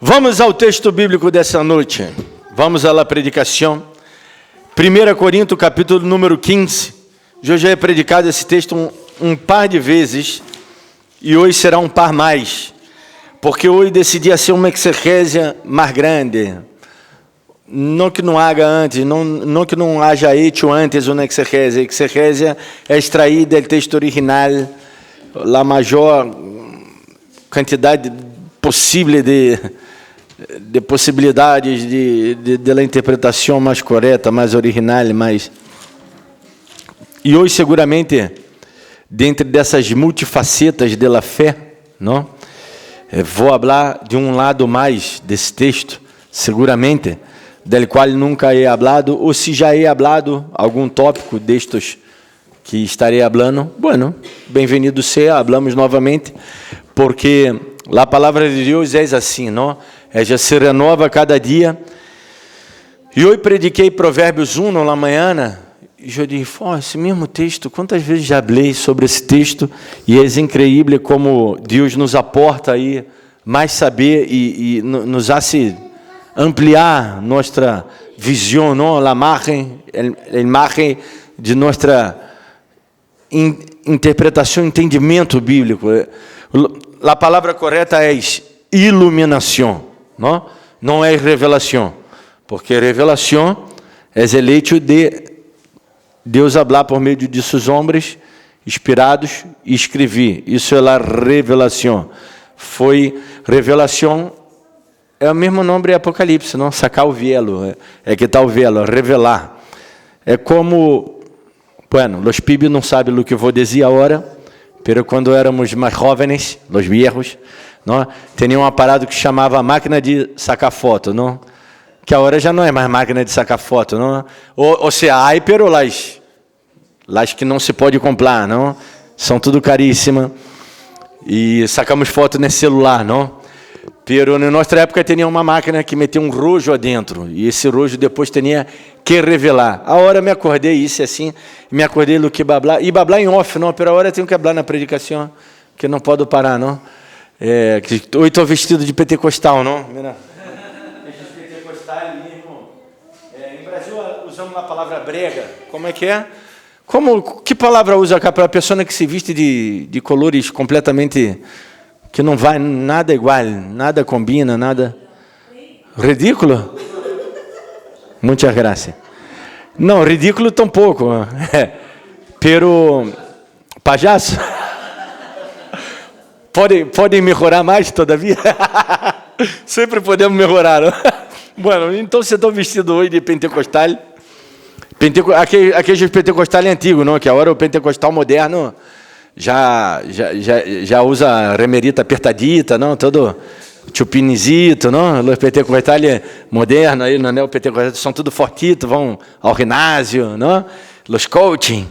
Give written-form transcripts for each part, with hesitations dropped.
Vamos ao texto bíblico dessa noite. Vamos à predicação. 1 Coríntios, capítulo número 15. Eu já he predicado esse texto um par de vezes e hoje será um par mais, porque hoje decidi ser uma exegésia mais grande. Não que não haja antes, não que não haja hecho antes uma exegésia. Exegésia é extrair do texto original a maior quantidade possível de possibilidades de la interpretação mais correta, mais original, mais... E hoje, seguramente, dentro dessas multifacetas de la fé, não? Vou falar de um lado mais desse texto, seguramente, del qual nunca he hablado, ou se já he hablado algum tópico destes que estarei falando, bueno, bem-vindo seja, hablamos novamente, porque a palavra de Deus é assim, não? Já se renova cada dia. E hoje prediquei Provérbios 1 na manhã, e eu disse, esse mesmo texto, quantas vezes já falei sobre esse texto, e é incrível como Deus nos aporta aí mais saber e nos hace ampliar nossa visão, não? A imagem de nossa interpretação, entendimento bíblico. A palavra correta é iluminação, não é revelação, porque revelação é o hecho de Deus falar por meio de seus homens inspirados e escrever. Isso é a revelação. Revelação é o mesmo nome de Apocalipse, não? Sacar o velo, é que está o velo, revelar. É como, bueno, os pibes não sabem o que vou dizer agora, pero quando éramos mais jovens, os viejos, não? Tinha um aparelho que chamava máquina de sacar foto, não? Que agora já não é mais máquina de sacar foto, não? Ou seja, há, pero las que não se pode comprar, não? São tudo caríssimas. E sacamos foto nesse celular, não? Pero na nossa época tinha uma máquina que metia um rojo adentro, e esse rojo depois tinha que revelar. A hora me acordei, isso assim, me acordei do que bablar, e bablar em off, não, pero a hora tenho que hablar na predicação, que não pode parar, não? Hoje estou vestido de pentecostal, não? Mira. Pentecostal mesmo. Em Brasil usamos a palavra brega, como é que é? Que palavra usa para a pessoa que se veste de colores completamente... que não vai nada igual, nada combina, nada... Ridículo? Muitas graças. Não, ridículo tampouco. Pero... Pajaço? Podem melhorar mais, todavia? Sempre podemos melhorar. Não? Bueno, então você está vestido hoje de pentecostal. Aquele pentecostal antigo, não? Que agora o pentecostal moderno... Já usa remerita apertadita, não? Todo chupinizito, não? Os pentecostais modernos, aí no neopentecostal, são tudo fortitos, vão ao ginásio, não? Os coaching.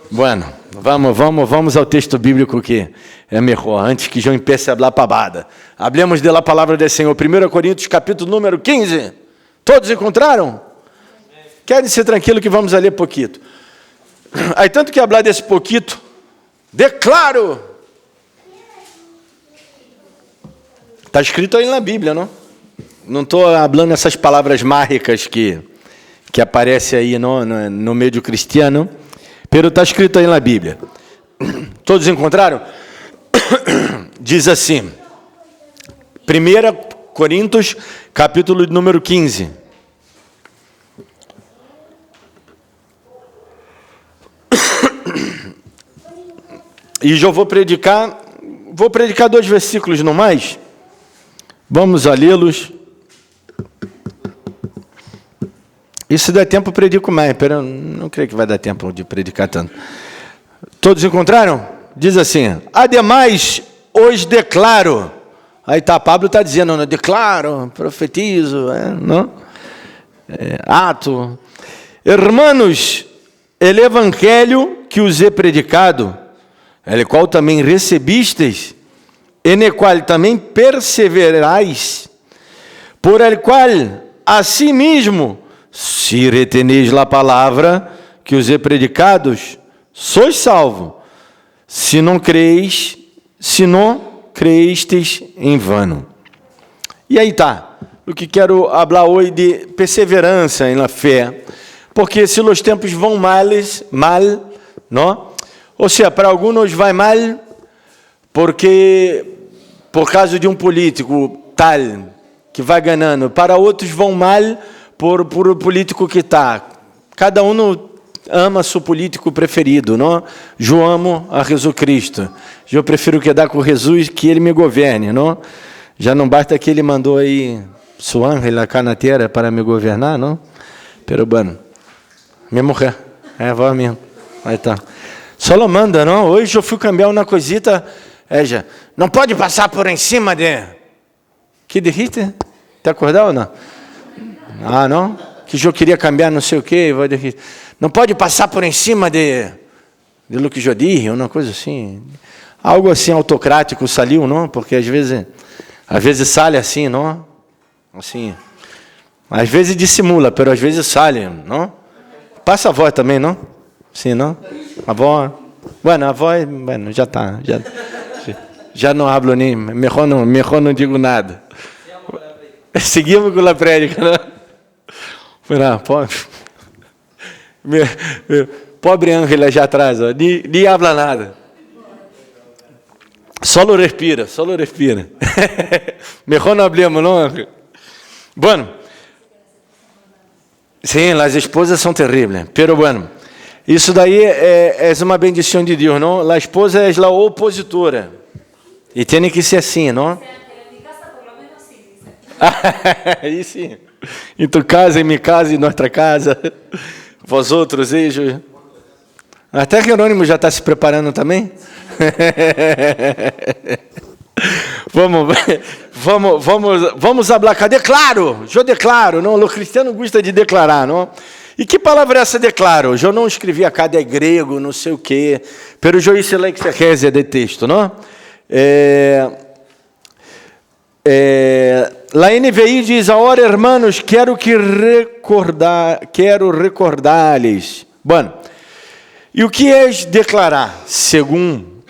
Bueno, vamos ao texto bíblico que é melhor, antes que eu empiece a falar pavada. Hablemos da palavra do Senhor. 1 Coríntios, capítulo número 15. Todos encontraram? Querem ser tranquilo que vamos a ler pouquinho. Aí tanto que falar desse pouquinho, declaro. Está escrito aí na Bíblia, não? Não estou falando essas palavras mágicas que aparecem aí no meio cristiano, pero está escrito aí na Bíblia. Todos encontraram? Diz assim, 1 Coríntios, capítulo número 15. E eu vou predicar 2 versículos no mais. Vamos a lê-los. E se der tempo, eu predico mais, pero não creio que vai dar tempo de predicar tanto. Todos encontraram? Diz assim, ademais, os declaro. Aí tá, Pablo está dizendo, não, declaro, profetizo, não? Ato. Hermanos, el evangelho que os he predicado, el qual também recebistes, e no qual também perseverais, por el qual, assim mesmo, se reteneis a palavra que os he predicados, sois salvos, se não creestes em vano. E aí tá, o que quero falar hoje de perseverança na fé, porque se os tempos vão mal, não? Ou seja, para alguns vai mal, porque por causa de um político tal que vai ganhando, para outros vão mal por o político que está. Cada um ama seu político preferido, não? Eu amo a Jesus Cristo. Eu prefiro quedar com Jesus que ele me governe, não? Já não basta que ele mandou aí seu ángel cá na terra para me governar, não? Pero bueno, minha mulher, vó mesmo. Aí tá. Só lo manda, não? Hoje eu fui cambiar uma coisita, já. Não pode passar por em cima de... Que derrite? Te acordou ou não? Ah, não? Que eu queria cambiar não sei o quê. Não pode passar por em cima de lo que eu disse, uma coisa assim. Algo assim autocrático saiu, não? Porque às vezes sai assim, não? Assim. Às vezes dissimula, mas às vezes sai, não? Passa a voz também, não? Sim, não? A voz... Bueno, a voz... Bueno, já está. Já não hablo nem... Melhor não digo nada. Seguimos com a prédica, não? Pobre Ângela já atrás, ó, nem habla nada. Só lo respira. Melhor não hablemos, não, Ângela? Bueno, sim, as esposas são terríveis, pero bueno, isso daí é uma bendição de Deus, não? A esposa é a opositora, e tem que ser assim, não? Aí sim. Em tu casa, em minha casa, em nossa casa. Vós outros, eixos. Até que Jerônimo já está se preparando também. Vamos falar. Cadê? Declaro. Eu declaro. Não, o cristiano gosta de declarar, não? E que palavra é essa? Declaro. Eu não escrevi a cada grego, não sei o quê. Pero eu hice la exegese de texto, não? La NVI diz: agora, hermanos, quero recordar-lhes. Bueno, e o que é declarar? Segundo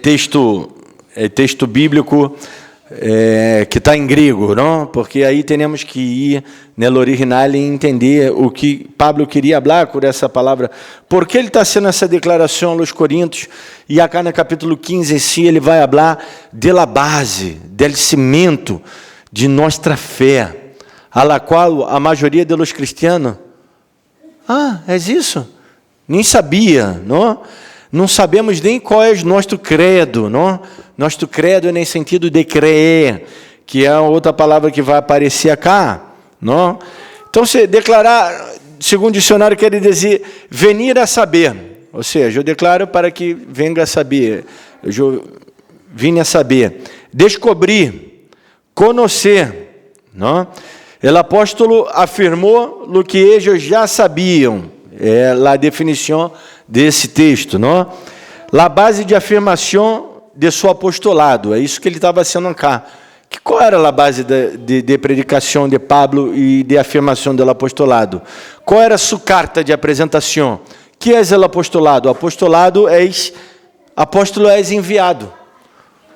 texto bíblico que está em grego, não? Porque aí temos que ir no original e entender o que Pablo queria falar com essa palavra. Por que ele está sendo essa declaração aos Coríntios? E acá no capítulo 15 em si, ele vai falar da base, do cimento de nossa fé, a la qual a maioria dos cristianos, é isso? Nem sabia, não? Não sabemos nem qual é o nosso credo, não? Nosso credo é no sentido de crer, que é outra palavra que vai aparecer acá, não? Então, se declarar, segundo o dicionário, quer dizer venir a saber. Ou seja, eu declaro para que venha a saber. Eu vim a saber. Descobrir, conhecer, não? O apóstolo afirmou o que eles já sabiam. É a definição desse texto, não? A base de afirmação de seu apostolado. É isso que ele estava sendo cá. Qual era a base de predicação de Pablo e de afirmação do apostolado? Qual era a sua carta de apresentação? Que é o apostolado? O apostolado apóstolo é enviado.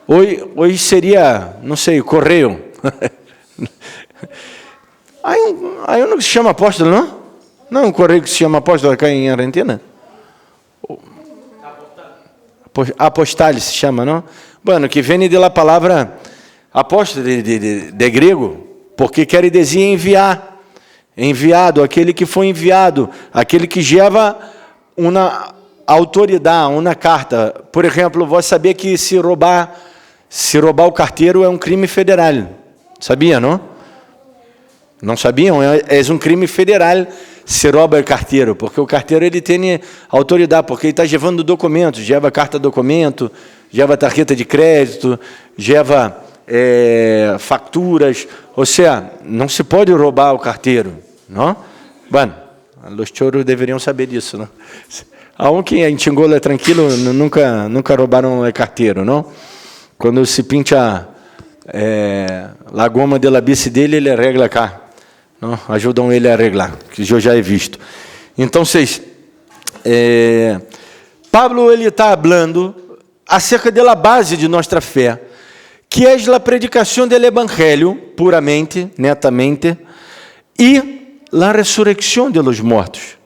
Hoje seria, não sei, correio. Aí não se chama apóstolo, não? Não é um correio que se chama apóstolo aqui em Argentina? Apostale se chama, não? Bueno, que vem da palavra apóstolo de grego, porque quer dizer enviar. Enviado, aquele que foi enviado, aquele que leva uma autoridade, uma carta. Por exemplo, você sabia que se roubar o carteiro é um crime federal. Sabia, não? Não sabiam? É um crime federal se rouba o carteiro, porque o carteiro ele tem autoridade, porque ele está levando documentos, leva carta de documento, leva tarjeta de crédito, leva facturas, ou seja, não se pode roubar o carteiro, não? Bueno, os choros deveriam saber disso, não? Aunque em Angola é tranquilo, nunca roubaram o carteiro, não? Quando se pincha a goma da bici dele, ele arregla cá, não? Ajudam ele a arreglar, que eu já he visto. Então, Pablo ele está falando acerca da base de nossa fé, que é a predicação do evangelho, puramente, netamente, e a ressurreição de los mortos.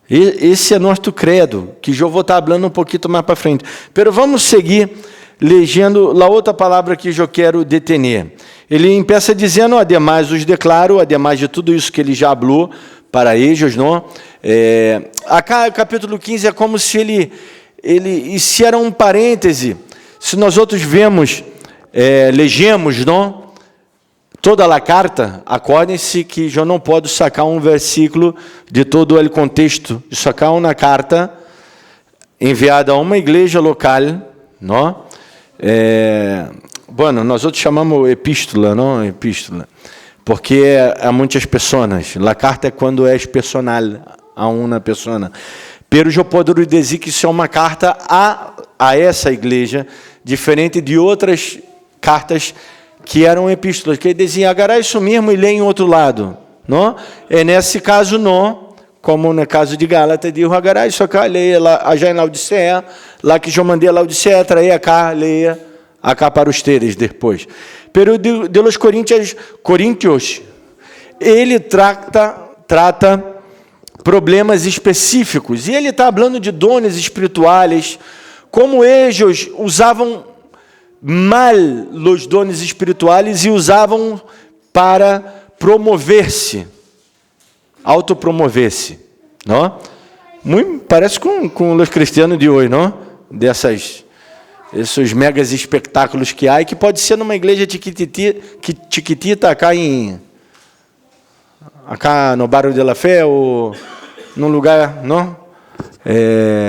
Esse é nosso credo, que eu vou estar falando um pouquinho mais para frente. Pero vamos seguir lendo a outra palavra que eu quero detener. Ele empieza dizendo, ademais os declaro, ademais de tudo isso que ele já falou para eles, não? Acá, capítulo 15, é como se ele era um parêntese. Se nós outros vemos, legemos, não? Toda a carta, acordem-se que eu não posso sacar um versículo de todo o contexto, sacar uma carta enviada a uma igreja local, não? Bueno, nós outros chamamos epístola, não? Epístola, porque há muitas pessoas. A carta é quando é personal a uma pessoa. Pero eu posso dizer que isso é uma carta a essa igreja, diferente de outras cartas que eram epístolas, que diziam, agarrar isso mesmo e ler em outro lado. Não? E nesse caso, não, como no caso de Gálatas, diz, agarrar isso aqui, leia lá, já em Laodiceia, lá que eu mandei a Laodiceia, traia cá, leia acá para os teres depois. Pero de los Coríntios, ele trata problemas específicos, e ele está falando de dons espirituais, como eles usavam mal os dons espirituais e usavam para promover-se, autopromover-se, não? Muito, parece com os cristianos de hoje, não? Esses megas espetáculos que há, e que pode ser numa igreja chiquitita acá no Bairro de la Fé, ou num lugar, não?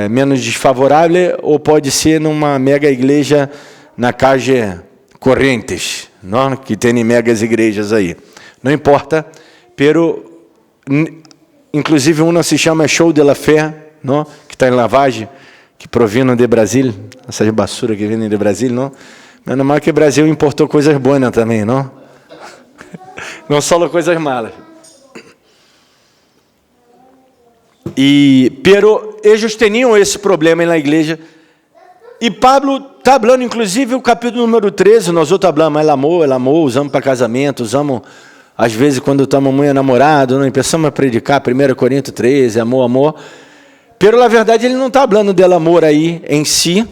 Menos desfavorável, ou pode ser numa mega igreja na calle Correntes, não? Que tem megas igrejas aí. Não importa, pero inclusive uma se chama Show de la Fé, não? Que está em lavagem, que provindo de Brasil, essas basuras que vêm de Brasil, não? Menos mal que o Brasil importou coisas boas também, não? Não só coisas malas. Pero eles tinham esse problema na igreja. E Pablo está falando, inclusive, o capítulo número 13, nós outros falamos, amor, usamos para casamento, usamos, às vezes, quando estamos muito enamorados, não começamos a predicar, 1 Coríntios 13, amor. Pero, na verdade, ele não está falando do amor aí em si,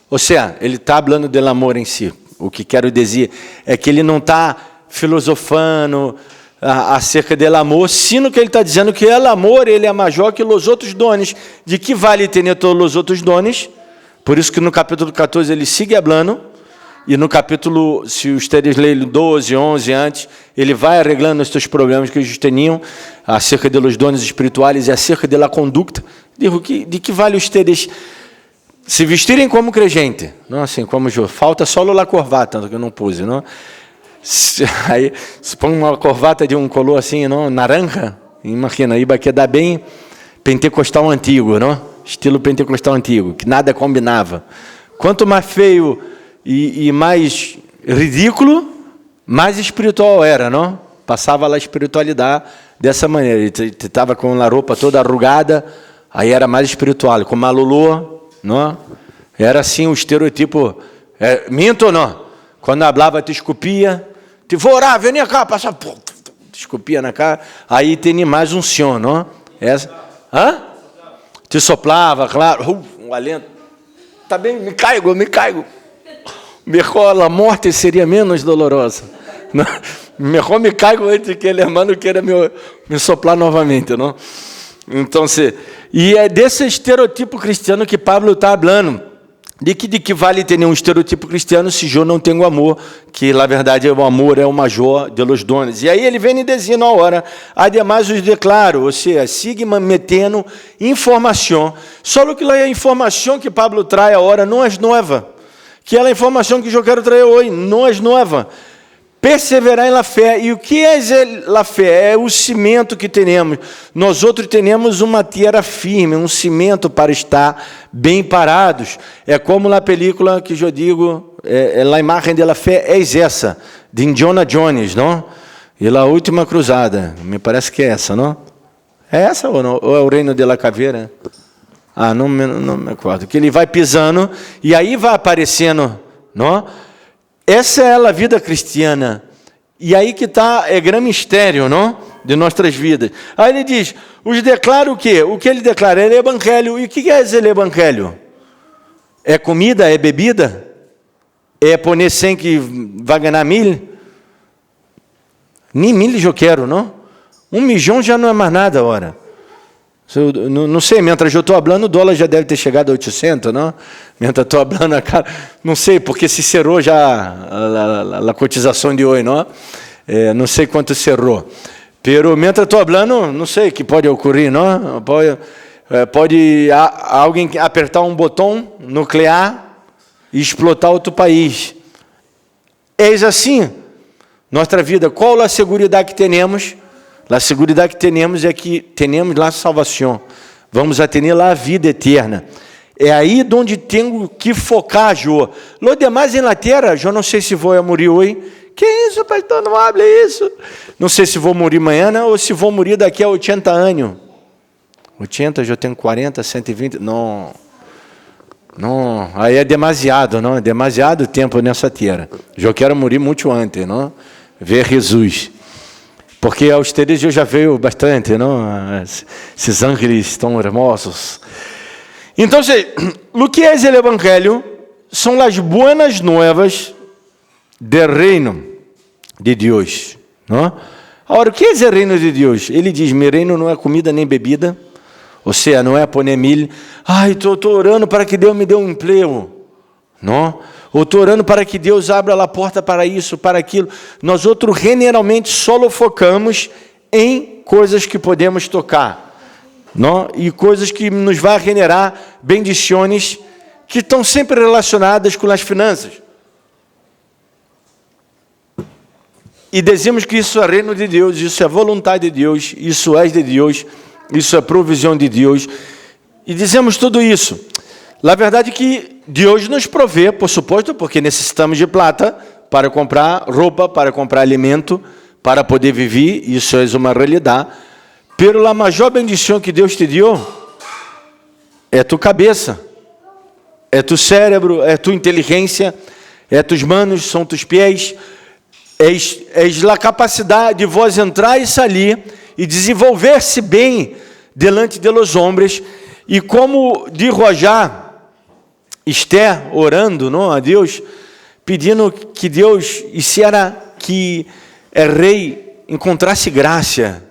ou seja, ele está falando do amor em si. O que quero dizer é que ele não está filosofando acerca do amor, sino que ele está dizendo que o amor ele é maior que os outros dons. De que vale ter todos os outros dons? Por isso que no capítulo 14 ele sigue falando, e no capítulo, se os teres leem 12, 11 antes, ele vai arreglando esses problemas que eles tinham acerca dos dons espirituais e acerca da conduta. De que vale os teres se vestirem como crente? Não, assim, como eu. Falta só a corbata, que eu não puse, não? Aí, se põe uma corbata de color assim, não? Naranja, imagina, aí vai quedar bem pentecostal antigo, não? Estilo pentecostal antigo, que nada combinava. Quanto mais feio e mais ridículo, mais espiritual era, não? Passava a espiritualidade dessa maneira. Ele estava com a roupa toda arrugada, aí era mais espiritual. Com a Lulu, não? Era assim o estereotipo. Minto ou não? Quando falava, te escupia. Te vou orar, vem cá, passa. Te escupia na cara. Aí tem mais um senhor, não? Hã? Te soplava, claro, um alento. Tá bem, me caigo. Melhor a morte seria menos dolorosa. Melhor me caigo antes que ele irmão queira me soplar novamente, não? Então, e é desse estereotipo cristiano que Pablo está falando. De que vale ter um estereotipo cristiano se eu não tenho amor, que na verdade o amor é o major de los dones. E aí ele vem e dizendo a hora, ademais os declaro, ou seja, sigue metendo informação, só que a informação que Pablo traz a hora não é nova, que é a informação que eu quero trazer hoje, não é nova. Perseverar na fé. E o que é a fé? É o cimento que temos. Nós outros temos uma terra firme, um cimento para estar bem parados. É como na película que eu digo, a imagem da fé é essa, de Indiana Jones, não? E a última cruzada, me parece que é essa, não? É essa ou não? Ou é o reino da caveira? Não me acordo. Que ele vai pisando e aí vai aparecendo, não? Essa é a vida cristiana. E aí que está, é grande mistério, não? De nossas vidas. Aí ele diz, os declara o quê? O que ele declara? É o evangelho. E o que é esse evangelho? É comida? É bebida? É poner 100 que vai ganhar 1000? Nem 1000 eu quero, não? 1 milhão já não é mais nada, ora. Não sei, mientras eu estou falando, o dólar já deve ter chegado a 800, não? Mientras estou falando, não sei, porque se cerrou já a cotização de hoje, não? Não sei quanto cerrou. Pero, mientras estou falando, não sei o que pode ocorrer, não? Pode alguém apertar um botão nuclear e explotar outro país. Eis assim, nossa vida. Qual a segurança que temos? A segurança que temos é que temos lá a salvação. Vamos a ter lá a vida eterna. É aí onde tenho que focar, Jô. Lo demais em la terra, eu não sei se vou morrer hoje. Que isso, pastor? Não hable isso. Não sei se vou morrer amanhã, ou se vou morrer daqui a 80 anos. 80, eu tenho 40, 120. Não, aí é demasiado, não? É demasiado tempo nessa terra. Eu quero morrer muito antes, não? Ver Jesus. Porque aos teres eu já veio bastante, não? Esses ángeles tão hermosos. Então, o que é o evangelho? São as boas novas do reino de Deus, não? Agora, o que é o reino de Deus? Ele diz, meu reino não é comida nem bebida, ou seja, não é poner 1000. Ai, estou orando para que Deus me dê um emprego, não? Ou estou orando para que Deus abra a porta para isso, para aquilo. Nós outros generalmente só focamos em coisas que podemos tocar, não? E coisas que nos vão generar bendições que estão sempre relacionadas com as finanças. E dizemos que isso é reino de Deus, isso é vontade de Deus, isso é de Deus, isso é provisão de Deus. E dizemos tudo isso. A verdade é que Deus nos provê, por suposto, porque necessitamos de plata para comprar roupa, para comprar alimento, para poder viver, isso é uma realidade. Pero a maior bendição que Deus te deu é tu cabeça, é tu cérebro, é tu inteligência, é tus manos, são tus pés, és a capacidade de vós entrar e sair e desenvolver-se bem delante de los homens. E como de Rojá, Esther orando, não, a Deus, pedindo que Deus, e se era que o rei encontrasse graça,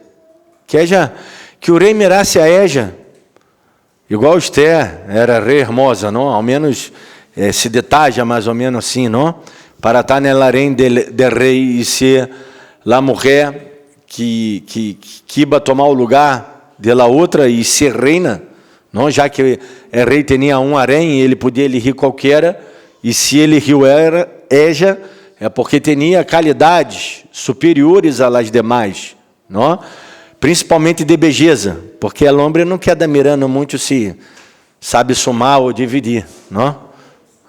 que o rei mirasse a ella, igual Esther era rei hermosa, não? Ao menos se detaja mais ou menos assim, não? Para estar na harém del rei e ser a mulher que iba tomar o lugar dela outra e ser reina. Não, já que o rei tinha um harém, ele podia elegir qualquer, e se ele riu ela, é porque tinha qualidades superiores às demais, não? Principalmente de beleza, porque o homem não quer dar mirando muito se sabe somar ou dividir, não?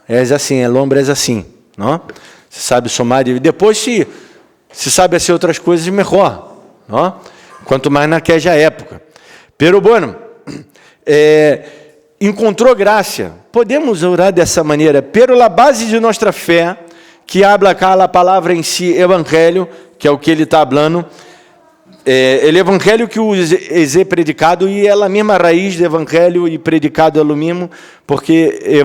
É assim, o homem é assim, não? Se sabe somar, dividir. Depois, se sabe assim outras coisas, melhor, não? Quanto mais naquela época. Pero bueno, encontrou graça. Podemos orar dessa maneira, pero a base de nossa fé, que habla cá a palavra em si, evangelho, que é o que ele está falando, o evangelho que o é predicado, e é a mesma raiz do evangelho, e predicado é o mesmo, porque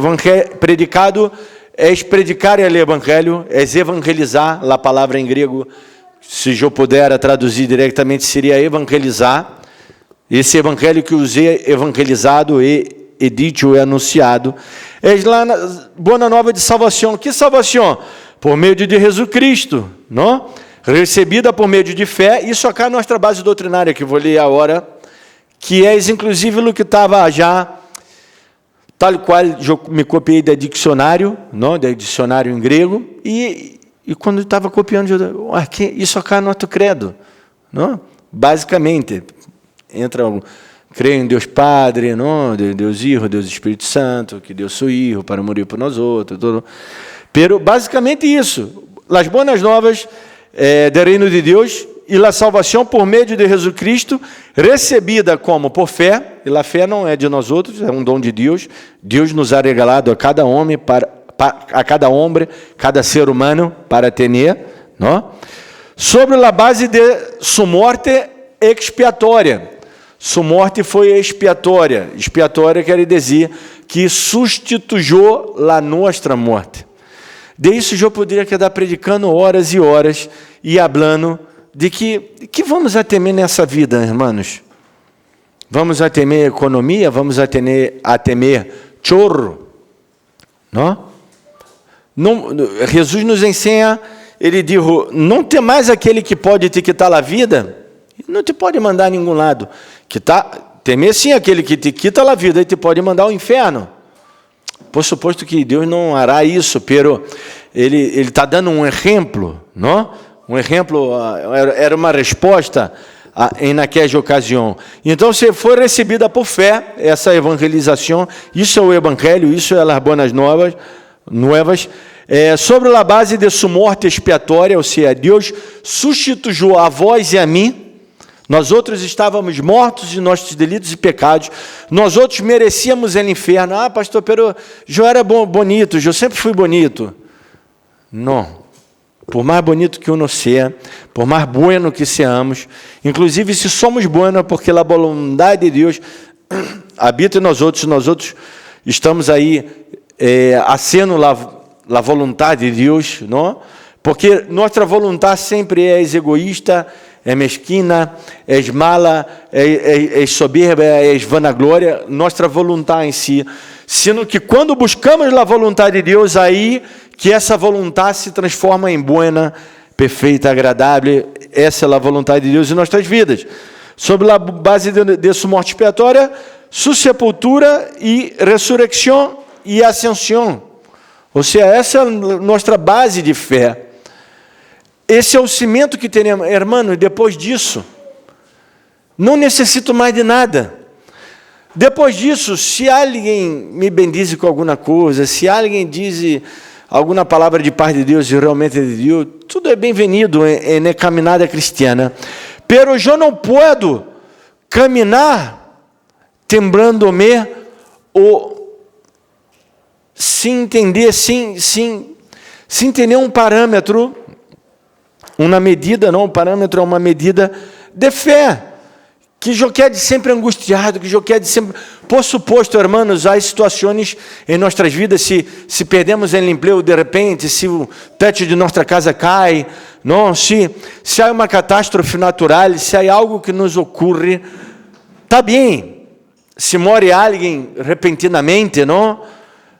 predicado é predicar o evangelho, é evangelizar, a palavra em grego, se eu puder traduzir diretamente, seria evangelizar. Esse evangelho que os é evangelizado e dito, é anunciado, é lá na boa nova de salvação. Que salvação? Por meio de Jesus Cristo, não? Recebida por meio de fé. Isso acá é a nossa base doutrinária, que vou ler agora, que é inclusive o que estava já, tal qual eu me copiei do dicionário, não? Do dicionário em grego, e quando eu estava copiando, isso acá é nosso credo, não? Basicamente, creio em Deus Padre, não? Deus Hijo, Deus Espírito Santo, que Deus sou Hijo para morrer por nós outros. Pero basicamente isso, as boas novas do reino de Deus e a salvação por meio de Jesus Cristo, recebida como por fé, e a fé não é de nós outros, é um dom de Deus. Deus nos ha regalado a cada homem homem, cada ser humano, para tener, não? Sobre a base de sua morte expiatória. Sua morte foi expiatória. Expiatória quer dizer que substituiu a nossa morte. De isso eu poderia quedar predicando horas e horas e falando de que vamos a temer nessa vida, irmãos. Vamos a temer economia, vamos a temer chorro, não? Jesus nos ensina, ele diz, não tem mais aquele que pode te quitar a vida, não te pode mandar a nenhum lado. Temer sim aquele que te quita a vida e te pode mandar ao inferno. Por suposto que Deus não hará isso, pero ele está dando um exemplo, não? Um exemplo, era uma resposta naquela ocasião. Então, se foi recebida por fé, essa evangelização, isso é o evangelho, isso é as boas novas, sobre a base de sua morte expiatória, ou seja, Deus substituiu a vós e a mim. Nós outros estávamos mortos de nossos delitos e pecados, nós outros merecíamos o inferno. Pastor, pero eu era bonito, eu sempre fui bonito. Não. Por mais bonito que uno seja, por mais bueno que seamos, inclusive se somos buenos, porque a bondade de Deus habita em nós outros estamos aí acendo a vontade de Deus, não? Porque nossa vontade sempre é egoísta, é mesquina, é mala, é soberba, é vanaglória, nossa vontade em si. Sendo que quando buscamos a vontade de Deus, aí que essa vontade se transforma em buena, perfeita, agradável. Essa é a vontade de Deus em nossas vidas. Sobre a base de sua morte expiatória, sua sepultura e ressurreição e ascensão. Ou seja, essa é a nossa base de fé. Esse é o cimento que teremos. Irmão, depois disso, não necessito mais de nada. Depois disso, se alguém me bendize com alguma coisa, se alguém diz alguma palavra de parte de Deus e realmente é de Deus, tudo é bem-vindo na caminhada cristiana. Pero eu não posso caminhar temblando-me ou sem entender, sem ter um parâmetro, uma medida, não, um parâmetro é uma medida de fé, que eu quero sempre angustiado, que eu quero sempre... Por suposto, irmãos, há situações em nossas vidas, se perdemos o emprego de repente, se o teto de nossa casa cai, não, se há uma catástrofe natural, se há algo que nos ocorre, está bem. Se morre alguém repentinamente, não?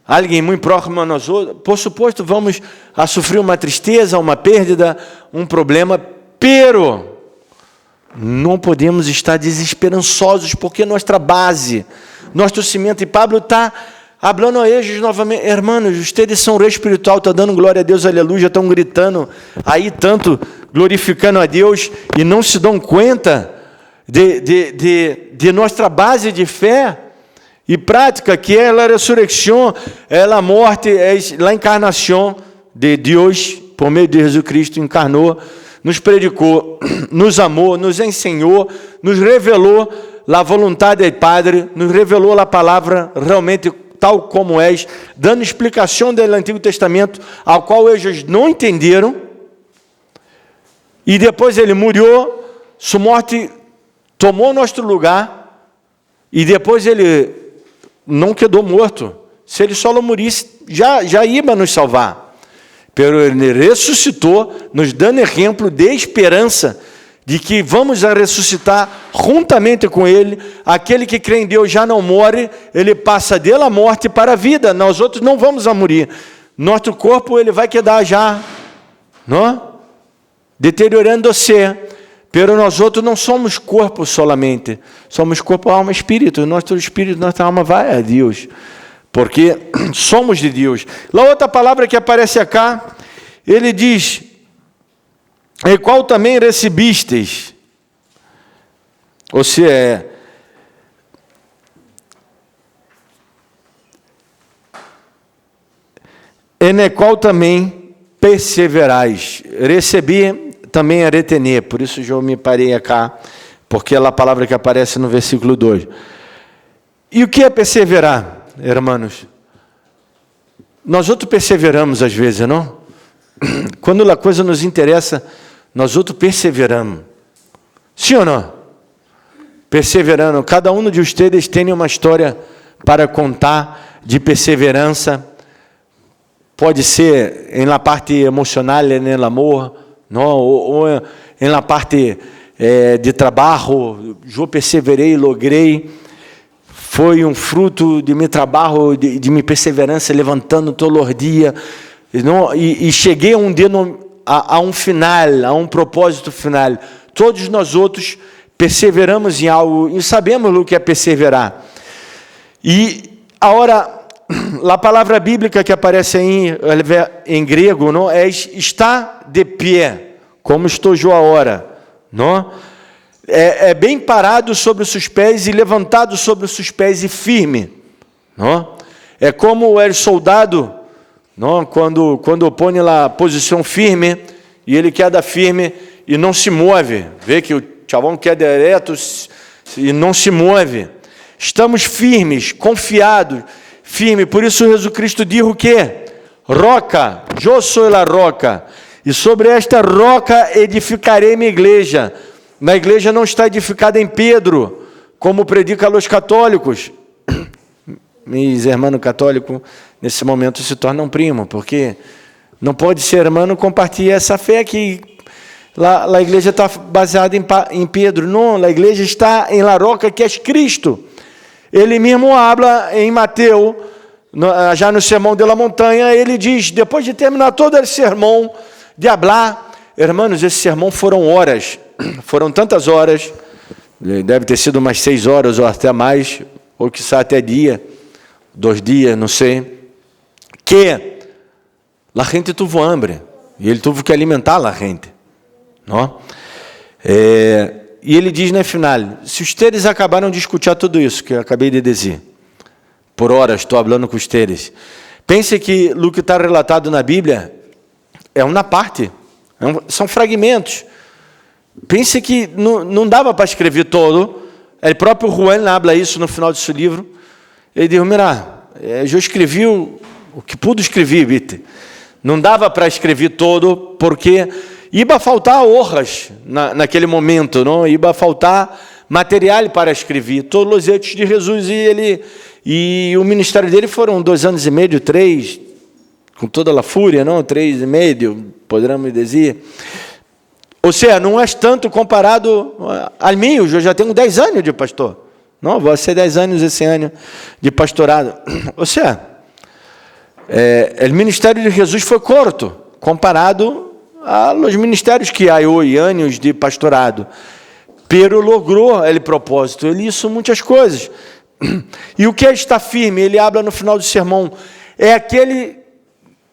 Alguém muito próximo a nós, por suposto, vamos a sofrer uma tristeza, uma perda, um problema, pero não podemos estar desesperançosos, porque nossa base, nosso cimento, e Pablo está falando a eles novamente, irmãos, vocês são rei espiritual, estão dando glória a Deus, aleluia, estão gritando aí tanto, glorificando a Deus, e não se dão conta de nossa base de fé e prática, que é a ressurreição, é a morte, é a encarnação de Deus, por meio de Jesus Cristo, encarnou, nos predicou, nos amou, nos ensinou, nos revelou a vontade do Padre, nos revelou a palavra realmente tal como é, dando explicação do Antigo Testamento, ao qual eles não entenderam, e depois ele morreu, sua morte tomou nosso lugar, e depois ele não quedou morto. Se ele só morrisse, já ia nos salvar. Pero ele ressuscitou, nos dando exemplo de esperança, de que vamos a ressuscitar juntamente com ele. Aquele que crê em Deus já não morre, ele passa da morte para a vida. Nós outros não vamos a morrer. Nosso corpo ele vai quedar já, não? Deteriorando-se. Pero nós outros não somos corpo solamente, somos corpo, alma e espírito. Nosso espírito, nossa alma vai a Deus, porque somos de Deus. A outra palavra que aparece acá, ele diz, e qual também recebistes, ou seja, e na qual também perseverais. Recebi também é retener, por isso eu me parei acá, porque é a palavra que aparece no versículo 2. E o que é perseverar, irmãos? Nós outros perseveramos às vezes, não? Quando a coisa nos interessa, nós outros perseveramos. Sim ou não? Perseverando. Cada um de vocês tem uma história para contar de perseverança. Pode ser em la parte emocional, en el amor, não? Ou em la parte de trabalho. Eu perseverei, logrei. Foi um fruto de meu trabalho, de minha perseverança, levantando todos os dias. E cheguei a um final, a um propósito final. Todos nós outros perseveramos em algo e sabemos o que é perseverar. E agora, a palavra bíblica que aparece aí em grego, não, é estar de pé, como estou eu agora, não? É bem parado sobre os seus pés e levantado sobre os seus pés e firme, não? É como o soldado, não? Quando põe a posição firme e ele queda firme e não se move, vê que o chavão queda direto e não se move. Estamos firmes, confiados, firmes. Por isso Jesus Cristo diz o quê? Roca, eu sou a roca, e sobre esta roca edificarei minha igreja. Na igreja não está edificada em Pedro, como predica os católicos. Meus irmãos católicos, nesse momento, se tornam primo, porque não pode ser irmão compartilhar essa fé que a igreja está baseada em Pedro. Não, a igreja está em la roca, que é Cristo. Ele mesmo habla em Mateus, já no Sermão de la Montanha, ele diz, depois de terminar todo esse sermão, de hablar, irmãos, esse sermão foram horas, foram tantas horas, deve ter sido umas 6 horas ou até mais, ou quiçá até 2 dias, não sei, que a gente teve hambre, e ele teve que alimentar a gente, não? E ele diz no final, se vocês acabaram de escutar tudo isso que eu acabei de dizer, por horas estou falando com vocês, pense que o que está relatado na Bíblia é uma parte, são fragmentos. Pense que não dava para escrever todo. O próprio Juan habla isso no final do seu livro. Ele diz, mira, eu escrevi o que pude escrever, Vite. Não dava para escrever todo, porque ia faltar honras naquele momento, não? Ia faltar material para escrever. Todos os hechos de Jesus e o ministério dele foram 2 anos e meio, 3, com toda a fúria, não? 3 e meio, poderíamos dizer. Ou seja, não é tanto comparado ao meu, eu já tenho 10 anos de pastor. Não, vou ser 10 anos esse ano de pastorado. Ou seja, o ministério de Jesus foi curto, comparado aos ministérios que há hoje, anos de pastorado. Pero logrou o propósito, ele hizo muitas coisas. E o que é estar firme? Ele habla no final do sermão. É aquele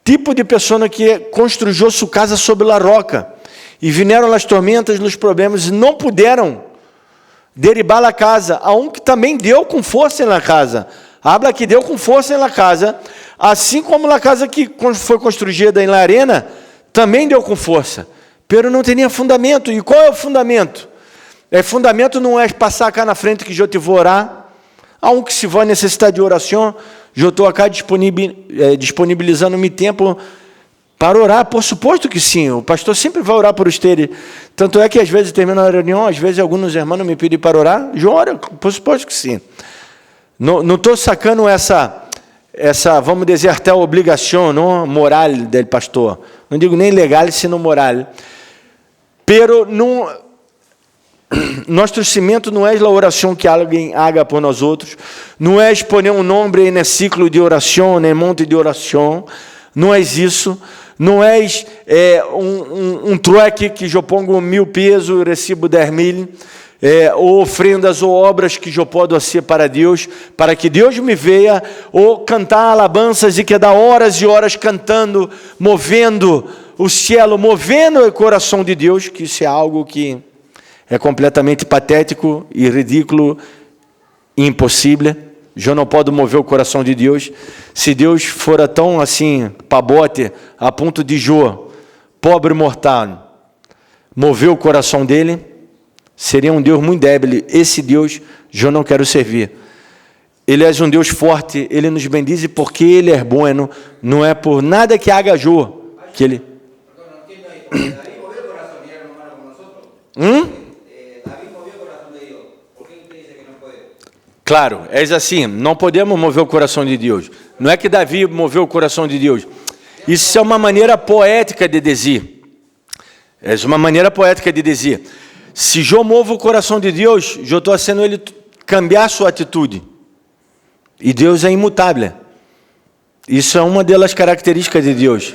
tipo de pessoa que construiu sua casa sobre a roca. E vieram as tormentas, os problemas, e não puderam derribar a casa. A um que também deu com força na casa. Habla que deu com força na casa, assim como na casa que foi construída na arena, também deu com força. Pero não tinha fundamento. E qual é o fundamento? O fundamento não é passar cá na frente que eu te vou orar. Há um que se vai necessitar de oração, eu estou aqui disponibilizando meu tempo para orar, por suposto que sim, o pastor sempre vai orar por vocês. Tanto é que às vezes termina a reunião, às vezes alguns irmãos me pedem para orar, eu oro, por suposto que sim. Não estou sacando essa, vamos dizer, até obrigação, não, moral do pastor. Não digo nem legal, sino moral. Pero nosso cimento não é a oração que alguém haga por nós outros, não é exponer um nome em ciclo de oração, em monte de oração, não é isso. Não é um truque que eu pongo 1.000 pesos e recebo 10.000, ou ofrendas ou obras que eu posso fazer para Deus, para que Deus me veja, ou cantar alabanças e quedar horas e horas cantando, movendo o cielo, movendo o coração de Deus, que isso é algo que é completamente patético e ridículo e impossível. Eu não posso mover o coração de Deus. Se Deus fora tão assim, pabote, a ponto de Jó, pobre mortal, mover o coração dele, seria um Deus muito débil. Esse Deus eu não quero servir. Ele é um Deus forte, Ele nos bendize porque Ele é bueno, não é por nada que haga yo, que Ele... Claro, é assim, não podemos mover o coração de Deus. Não é que Davi moveu o coração de Deus. Isso é uma maneira poética de dizer. É uma maneira poética de dizer. Se eu movo o coração de Deus, eu estou fazendo Ele cambiar sua atitude. E Deus é imutável. Isso é uma das características de Deus.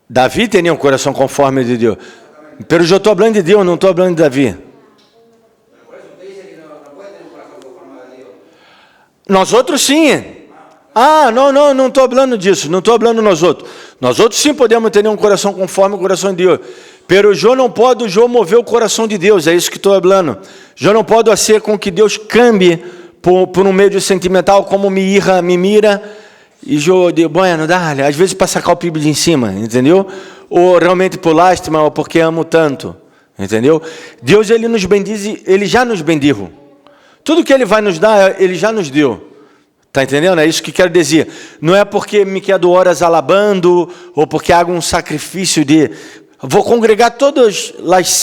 Davi tinha um coração conforme de Deus. Pero eu estou falando de Deus, não estou falando de Davi. Nós outros sim. Não estou falando disso, não estou falando nós outros. Nós outros sim podemos ter um coração conforme o coração de Deus. Pero eu não posso mover o coração de Deus, é isso que estou falando. Eu não posso fazer com que Deus cambie por um meio sentimental, como me mira, e eu digo, bueno, dá, às vezes para sacar o PIB de em cima, entendeu? Ou realmente por lástima, ou porque amo tanto, entendeu? Deus, Ele nos bendiz, Ele já nos bendijo. Tudo que Ele vai nos dar, Ele já nos deu. Está entendendo? É isso que quero dizer. Não é porque me quedo horas alabando, ou porque hago um sacrifício de... Vou congregar todas as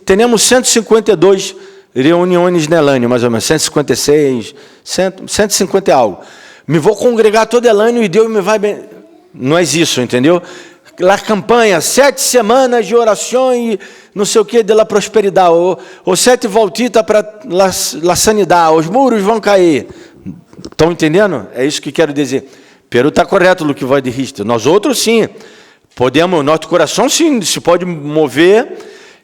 temos 152 reuniões Nelânio, mais ou menos, 156, 150 e algo. Me vou congregar todo Elânio e Deus me vai... Não é isso, entendeu? La campanha, 7 semanas de oração e não sei o que, de la prosperidade, ou 7 voltitas para la sanidade, os muros vão cair. Estão entendendo? É isso que quero dizer. Pero está correto, Luque Voz de Richter. Nós outros, sim. Podemos, nosso coração, sim, se pode mover.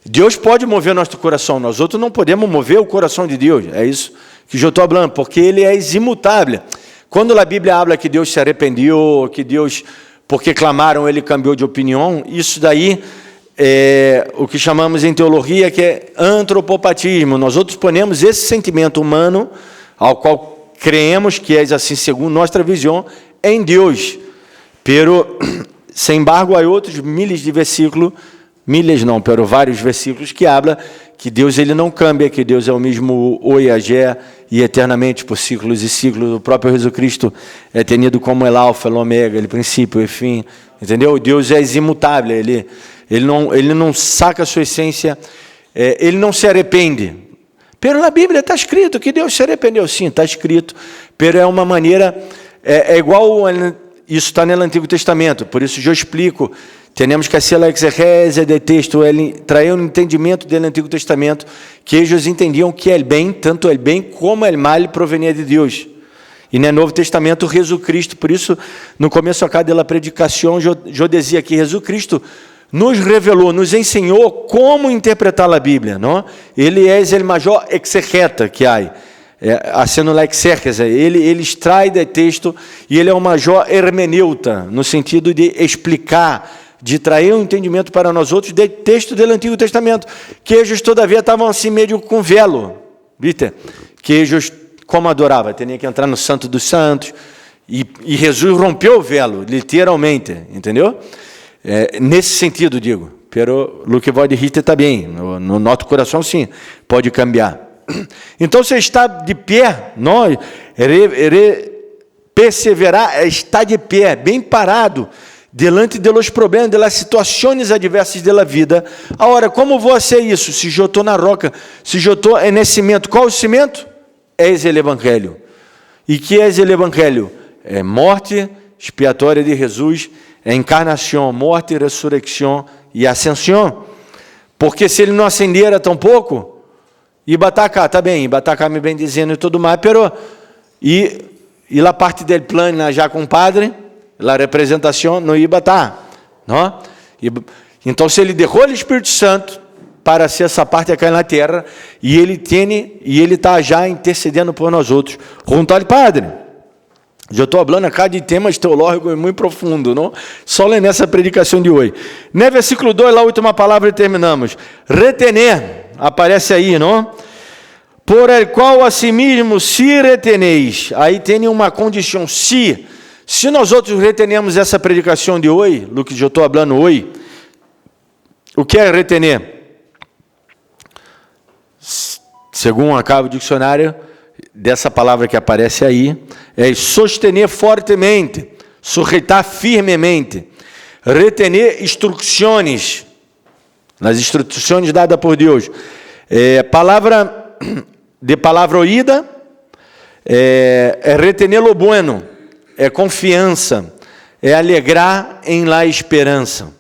Deus pode mover nosso coração. Nós outros não podemos mover o coração de Deus. É isso que eu estou falando, porque Ele é imutável. Quando a Bíblia habla que Deus se arrependeu, que Deus, porque clamaram, Ele cambiou de opinião, isso daí é o que chamamos em teologia, que é antropopatismo. Nós outros ponemos esse sentimento humano, ao qual creemos que é assim, segundo nossa visão, em Deus. Pero, sem embargo, há outros milhares de versículos, pero vários versículos que habla que Deus ele não cambia, que Deus é o mesmo hoje, agé e eternamente por ciclos e ciclos. O próprio Jesus Cristo é tenido como el alfa, el ômega, el princípio e fim, entendeu? Deus é imutável, ele não saca a sua essência, ele não se arrepende. Pero na Bíblia está escrito que Deus se arrependeu, sim, está escrito, pero é uma maneira, é igual, isso está no Antigo Testamento, por isso eu explico. Temos que fazer a exegese de texto, trazer um entendimento do Antigo Testamento, que eles entendiam que o bem, tanto o bem como o mal, provenia de Deus. E no Novo Testamento, Jesus Cristo, por isso, no começo acá da predicação, eu dizia que Jesus Cristo nos revelou, nos ensinou como interpretar a Bíblia. Não? Ele é o maior exegeta que há. Sendo lá exégese, ele extrai do texto e ele é o maior hermeneuta, no sentido de explicar, de trazer um entendimento para nós outros de texto do Antigo Testamento, que eles todavia estavam assim meio com velo, viste? Que eles, como adorava, tinha que entrar no Santo dos Santos, e Jesus rompeu o velo, literalmente, entendeu? Nesse sentido, digo, pero Luque Voz de Richter está bem, no nosso coração sim, pode cambiar. Então, você está de pé, não? Perseverar, está de pé, bem parado, delante dos problemas, das situações adversas da vida. Agora, como vou fazer isso? Se eu estou na roca, se eu estou nesse cimento, qual o cimento? É o Evangelho. E que é o Evangelho? É morte expiatória de Jesus, é encarnação, morte, ressurreição e ascensão. Porque se ele não ascendera tão pouco, Ibatacá, tá bem, Ibatacá me bem dizendo e tudo mais, pero e lá parte del plano já com o padre, a representação não ia estar, não? Então, se ele derrou o Espírito Santo para ser essa parte aqui na terra, e ele está já intercedendo por nós outros, junto ao Padre. Já estou falando acá de temas teológicos muito profundos, não? Só nessa predicação de hoje. No versículo 2, lá a última palavra, terminamos. Retener, aparece aí, não? Por el qual a si mesmo se reteneis. Aí tem uma condição, se nós outros retenemos essa predicação de hoje, do que eu estou falando hoje, o que é retener? segundo acaba o dicionário, dessa palavra que aparece aí, é sostener fortemente, sujeitar firmemente, retener instruções, nas instruções dadas por Deus. Palavra oída, é retener lo bueno, é confiança, é alegrar em la esperança.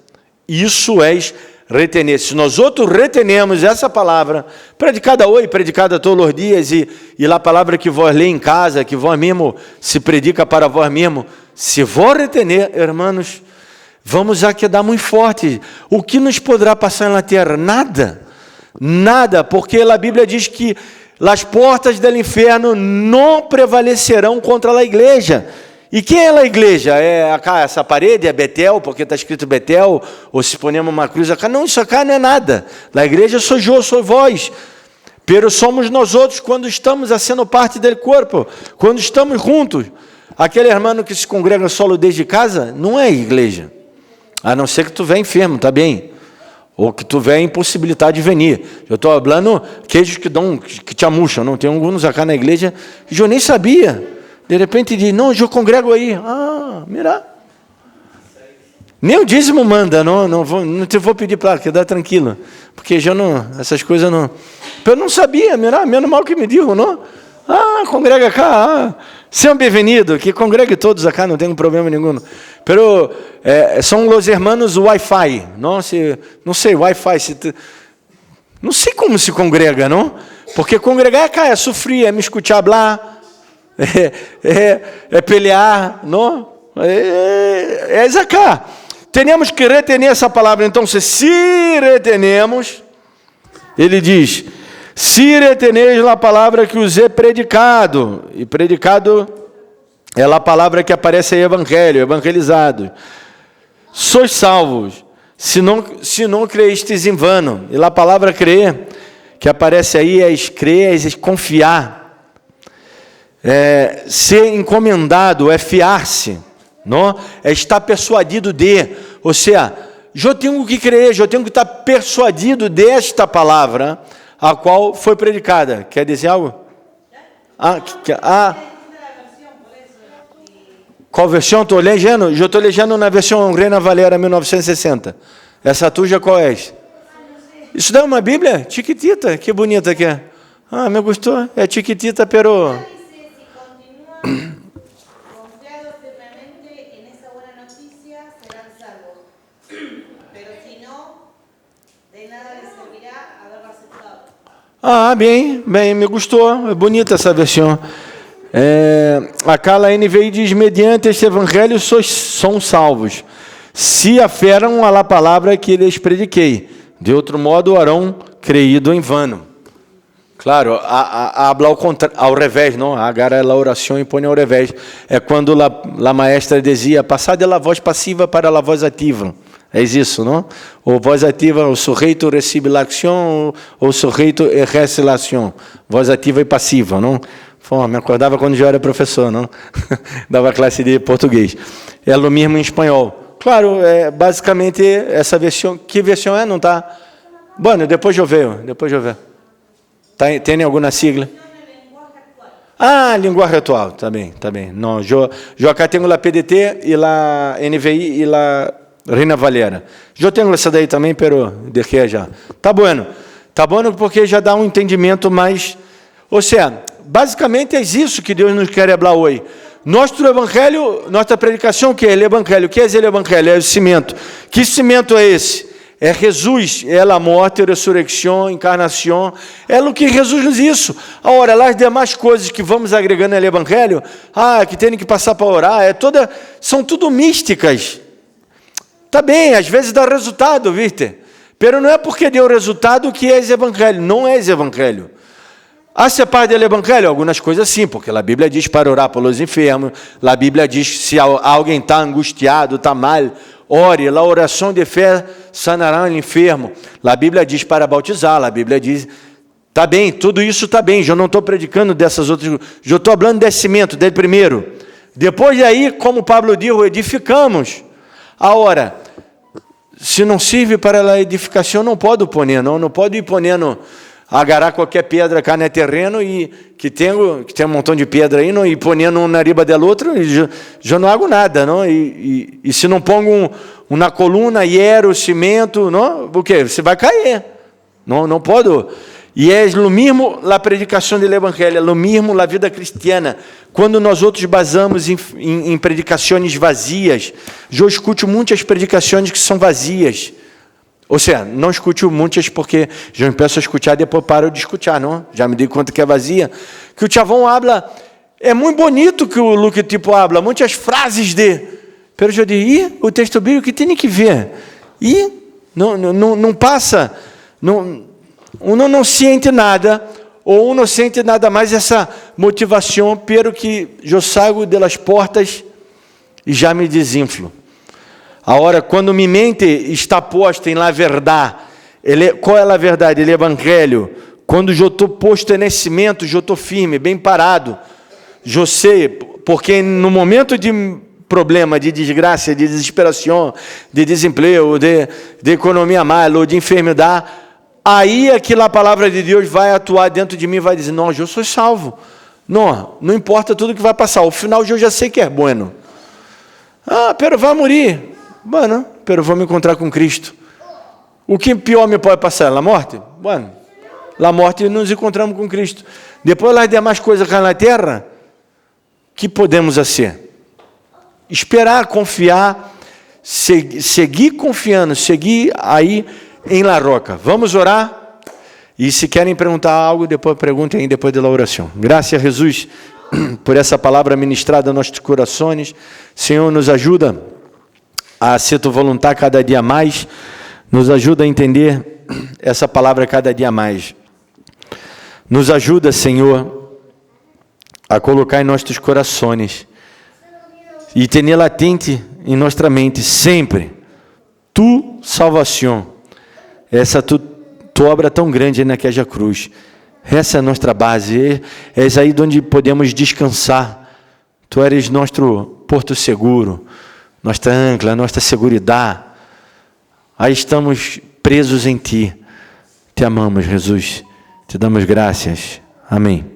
Isso é retener. Se nós outros retenemos essa palavra, predicada hoje, predicada todos os dias, e a palavra que vós lê em casa, que vós mesmo se predica para vós mesmo, se vós retener, irmãos, vamos a quedar muito forte. O que nos poderá passar na terra? Nada. Nada, porque a Bíblia diz que as portas do inferno não prevalecerão contra a igreja. E quem é a igreja? É acá, essa parede? É Betel, porque está escrito Betel? Ou se ponemos uma cruz acá? Não, isso acá não é nada. A igreja sou eu, sou vós. Pero somos nós outros quando estamos sendo parte do corpo. Quando estamos juntos. Aquele irmão que se congrega solo desde casa, não é igreja. A não ser que tu venha enfermo, tá bem? Ou que tu venha impossibilidade de venir. Eu estou falando queijos que te amucham. Não tem alguns acá na igreja que eu nem sabia. De repente diz, não, eu congrego aí. Ah, mira. Nem o dízimo manda, não te vou pedir para quedar tranquilo. Porque já não, essas coisas não... Eu não sabia, mira, menos mal que me digo, não? Ah, congrega cá, sejam bem-vindos, que congregue todos acá, não tem problema nenhum. Pero são os irmãos Wi-Fi, não sei, Wi-Fi, não sei como se congrega, não? Porque congregar cá é sofrer, é me escutar hablar, é pelear, não? É acá. Temos que retener essa palavra. Então, se retenemos, ele diz, se reteneis a palavra que os é predicado, e predicado é a palavra que aparece aí, evangelho, evangelizado, sois salvos, se não creestes em vano. E a palavra crer, que aparece aí, é crer, é confiar, ser encomendado, é fiar-se, não? É estar persuadido de, ou seja, eu tenho que crer, eu tenho que estar persuadido desta palavra, a qual foi predicada. Quer dizer algo? Qual versão estou lendo? Eu estou lendo na versão Reina Valera 1960. Essa tua qual é? Isso daí é uma Bíblia? Chiquitita, que bonita que é. Ah, me gostou. É chiquitita, pero... Ah, bem, me gostou, é bonita essa versão. A NVI diz, mediante este evangelho são salvos, se aferram à palavra que lhes prediquei. De outro modo, harão creído em vano. Claro, habla ao revés, não? Agarra a oração e põe ao revés. É quando a maestra dizia, passar da voz passiva para a voz ativa. É isso, não? Ou voz ativa, o sujeito recebe a ação, ou o sujeito exerce a ação. Voz ativa e passiva, não? Pô, me acordava quando eu era professor, não? Dava classe de português. É o mesmo em espanhol. Claro, basicamente essa versão. Que versão é? Não está? Bueno, depois eu vejo. Tem alguma sigla? Ah, linguagem atual, tá bem. Não, eu acá tenho a PDT e a NVI e a Reina Valera. Eu tenho essa daí também, pero de que já. Tá bueno porque já dá um entendimento mais... Ou seja, basicamente é isso que Deus nos quer falar hoje. Nosso evangelho, nossa predicação, que é o evangelho? O que é o evangelho? É o cimento. Que cimento é esse? É Jesus, é a morte, a ressurreição, a encarnação. É o que Jesus nos isso. Agora, as demais coisas que vamos agregando no evangelho, que tem que passar para orar, são tudo místicas. Tá bem, às vezes dá resultado, viste? Pero não é porque deu resultado que é evangelho, não é evangelho. Se parte do evangelho, algumas coisas sim, porque a Bíblia diz para orar pelos enfermos, a Bíblia diz se alguém está angustiado, está mal, ore, a oração de fé sanará o enfermo. A Bíblia diz para bautizar, a Bíblia diz, tá bem, tudo isso está bem, eu não estou predicando dessas outras, eu estou falando desse cimento, dele primeiro. Depois de aí, como Pablo diz, edificamos. Se não serve para a edificação, não pode ir ponendo, agarrar qualquer pedra cá no terreno e que tem um montão de pedra aí, não, e ponendo um na riba do outro, e já não hago nada, não? E se não pongo uma coluna, hierro, cimento, não? O quê? Você vai cair. Não pode. E é o mesmo a predicação do Evangelho, é o mesmo a vida cristiana. Quando nós outros basamos em predicações vazias, eu escuto muitas predicações que são vazias. Ou seja, não escuto muitas porque já começo a escutar e depois paro de escutar, não? Já me dei conta que é vazia. Que o chavão habla, é muito bonito que o Luke tipo habla, muitas frases de... Pero eu digo, o texto bíblico que tem que ver. E não passa, não sente nada, ou não sente nada mais essa motivação, pero que eu saio das portas e já me desinflo. Agora, quando minha mente está posta em la verdade, qual é a verdade? Ele é evangelho. Quando eu estou posto nesse cimento, eu estou firme, bem parado. Eu sei, porque no momento de problema, de desgraça, de desesperação, de desemprego, de economia mal, ou de enfermidade, aí é que a palavra de Deus vai atuar dentro de mim e vai dizer, não, eu sou salvo. Não importa tudo que vai passar. Ao final, eu já sei que é bueno. Pero vai morrer. Bueno, pero vou me encontrar com Cristo. O que pior me pode passar? A morte? Bueno, a morte nos encontramos com Cristo. Depois as demais coisas cá na terra, que podemos fazer? Esperar, confiar, seguir confiando, seguir aí em la roca. Vamos orar? E se querem perguntar algo, depois perguntem aí depois da oração. Graças a Jesus por essa palavra ministrada aos nossos corações. Senhor, nos ajuda a ser tua vontade cada dia mais, nos ajuda a entender essa palavra cada dia mais. Nos ajuda, Senhor, a colocar em nossos corações e ter latente em nossa mente sempre tu salvação, essa tua obra tão grande naquela cruz. Essa é a nossa base, é aí onde podemos descansar. Tu eres nosso porto seguro, nossa âncora, nossa seguridade. Aí estamos presos em Ti. Te amamos, Jesus. Te damos graças. Amém.